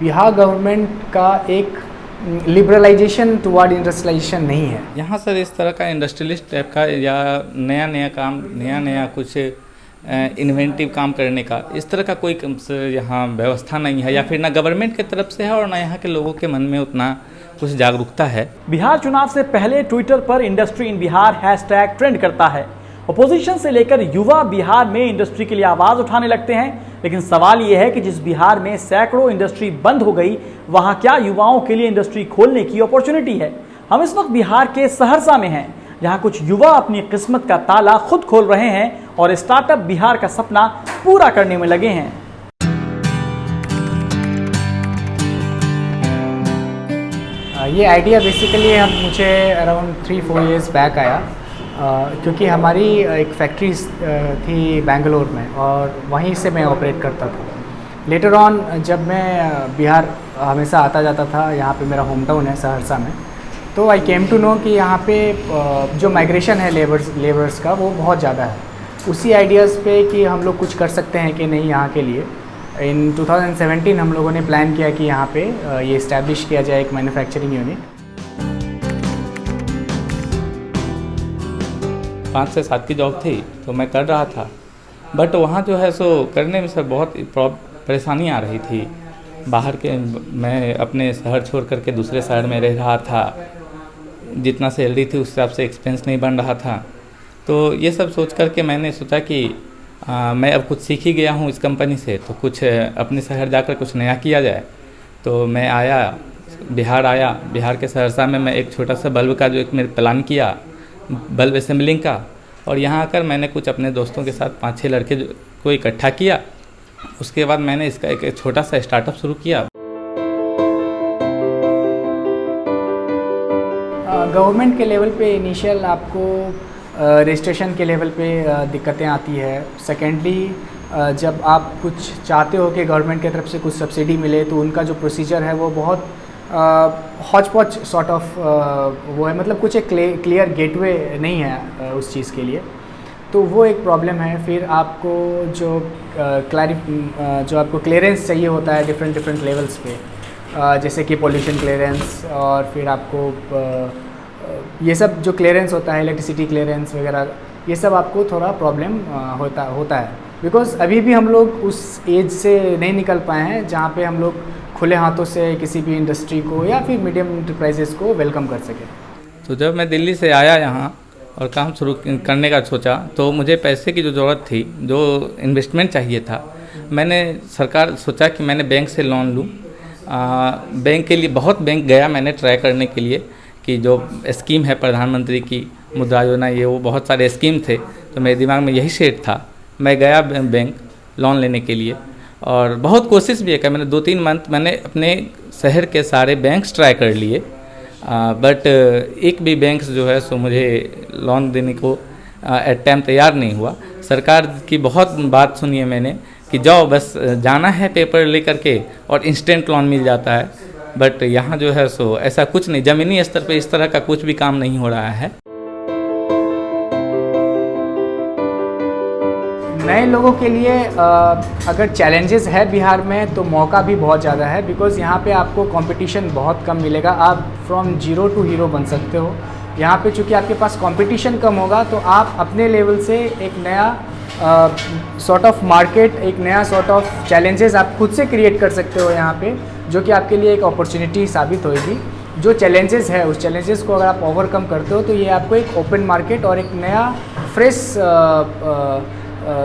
Bihar government का एक liberalisation toward industrialisation नहीं है। यहाँ सर इस तरह का इंडस्ट्रियलिस्ट टाइप का या नया काम नया कुछ इन्वेंटिव काम करने का इस तरह का कोई यहाँ व्यवस्था नहीं है, या फिर ना गवर्नमेंट की तरफ से है और ना यहाँ के लोगों के मन में उतना कुछ जागरूकता है। बिहार चुनाव से पहले ट्विटर पर industry in Bihar hashtag trend करता है। अपोजिशन से लेकर युवा बिहार में इंडस्ट्री के लिए आवाज उठाने लगते हैं, लेकिन सवाल यह है कि जिस बिहार में सैकड़ों इंडस्ट्री बंद हो गई, वहां क्या युवाओं के लिए इंडस्ट्री खोलने की अपॉर्चुनिटी है? हम इस वक्त बिहार के सहरसा में हैं, जहां कुछ युवा अपनी किस्मत का ताला खुद खोल रहे हैं और स्टार्टअप बिहार का सपना पूरा करने में लगे हैं। ये आइडिया बेसिकली मुझे अराउंड 3-4 इयर्स बैक आया, क्योंकि हमारी एक फैक्ट्री थी बेंगलोर में और वहीं से मैं ऑपरेट करता था। लेटर ऑन जब मैं बिहार हमेशा आता जाता था, यहाँ पे मेरा होम टाउन है सहरसा में, तो आई केम टू नो कि यहाँ पे जो माइग्रेशन है लेबर्स का वो बहुत ज़्यादा है। उसी आइडियाज़ पे कि हम लोग कुछ कर सकते हैं कि नहीं यहाँ के लिए, इन 2017 हम लोगों ने प्लान किया कि यहाँ पे ये इस्टेब्लिश किया जाए एक मैन्युफैक्चरिंग यूनिट। 5 से 7 की जॉब थी तो मैं कर रहा था, बट वहाँ जो है सो करने में सर बहुत परेशानी आ रही थी। बाहर के मैं अपने शहर छोड़ करके दूसरे शहर में रह रहा था, जितना सैलरी थी उस हिसाब से एक्सपेंस नहीं बन रहा था। तो ये सब सोच करके मैंने सोचा कि मैं अब कुछ सीख ही गया हूँ इस कंपनी से, तो कुछ अपने शहर जाकर कुछ नया किया जाए। तो मैं बिहार के सहरसा में मैं एक छोटा सा बल्ब का जो एक मेरे प्लान किया, बल्ब असेंबलिंग का, और यहाँ आकर मैंने कुछ अपने दोस्तों के साथ 5-6 लड़के को इकट्ठा किया। उसके बाद मैंने इसका एक छोटा सा स्टार्टअप शुरू किया। गवर्नमेंट के लेवल पे इनिशियल आपको रजिस्ट्रेशन के लेवल पे दिक्कतें आती है। सेकेंडली जब आप कुछ चाहते हो कि गवर्नमेंट की तरफ से कुछ सब्सिडी मिले, तो उनका जो प्रोसीजर है वो बहुत हॉच पॉच सॉर्ट ऑफ वो है, मतलब कुछ एक क्लियर गेटवे नहीं है उस चीज़ के लिए, तो वो एक प्रॉब्लम है। फिर आपको जो आपको क्लियरेंस चाहिए होता है डिफरेंट लेवल्स पे, जैसे कि पोल्यूशन क्लियरेंस, और फिर आपको ये सब जो क्लियरेंस होता है, इलेक्ट्रिसिटी क्लियरेंस वगैरह, ये सब आपको थोड़ा प्रॉब्लम होता है, बिकॉज़ अभी भी हम लोग उस एज से नहीं निकल पाए हैं जहाँ पे हम लोग खुले हाथों से किसी भी इंडस्ट्री को या फिर मीडियम इंटरप्राइजेस को वेलकम कर सकें। तो जब मैं दिल्ली से आया यहाँ और काम शुरू करने का सोचा, तो मुझे पैसे की जो ज़रूरत थी, जो इन्वेस्टमेंट चाहिए था, मैंने सोचा कि मैंने बैंक से लोन लूँ। बैंक के लिए बहुत बैंक गया मैंने ट्राई करने के लिए कि जो स्कीम है प्रधानमंत्री की मुद्रा योजना, ये वो बहुत सारे स्कीम थे, तो मेरे दिमाग में यही सेट था। मैं गया बैंक लोन लेने के लिए और बहुत कोशिश भी है कि मैंने 2-3 मंथ मैंने अपने शहर के सारे बैंक्स ट्राई कर लिए, बट एक भी बैंक जो है सो मुझे लोन देने को एट टाइम तैयार नहीं हुआ। सरकार की बहुत बात सुनी है मैंने कि जाओ बस जाना है पेपर लेकर के और इंस्टेंट लोन मिल जाता है, बट यहाँ जो है सो ऐसा कुछ नहीं, ज़मीनी स्तर पे इस तरह का कुछ भी काम नहीं हो रहा है। नए लोगों के लिए अगर चैलेंजेस है बिहार में, तो मौका भी बहुत ज़्यादा है, बिकॉज़ यहाँ पे आपको कंपटीशन बहुत कम मिलेगा। आप फ्रॉम जीरो टू हीरो बन सकते हो यहाँ पे, चूँकि आपके पास कंपटीशन कम होगा, तो आप अपने लेवल से एक नया सॉर्ट ऑफ मार्केट, एक नया सॉर्ट ऑफ चैलेंजेस आप खुद से क्रिएट कर सकते हो यहाँ पे, जो कि आपके लिए एक अपॉर्चुनिटी साबित होगी। जो चैलेंजेस है, उस चैलेंजेस को अगर आप ओवरकम करते हो, तो ये आपको एक ओपन मार्केट और एक नया फ्रेश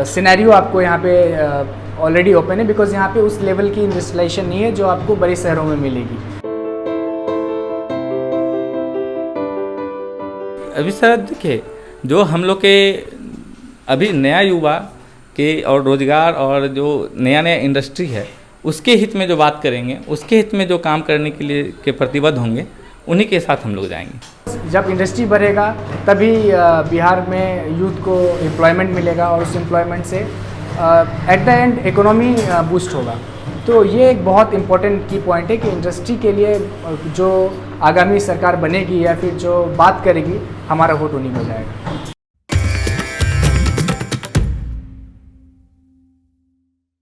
सिनेरियो आपको यहाँ पे ऑलरेडी ओपन है, बिकॉज यहाँ पे उस लेवल की इंडस्ट्रियलाइजेशन नहीं है जो आपको बड़े शहरों में मिलेगी। अभी सर देखिए, जो हम लोग के अभी नया युवा के और रोज़गार और जो नया इंडस्ट्री है, उसके हित में जो बात करेंगे, उसके हित में जो काम करने के लिए के प्रतिबद्ध होंगे, उन्हीं के साथ हम लोग जाएंगे। जब इंडस्ट्री बढ़ेगा तभी बिहार में यूथ को एम्प्लॉयमेंट मिलेगा और उस एम्प्लॉयमेंट से at the end economy boost होगा। तो ये एक बहुत इम्पोर्टेंट की पॉइंट है कि इंडस्ट्री के लिए जो आगामी सरकार बनेगी या फिर जो बात करेगी, हमारा वोट उन्हीं को जाएगा।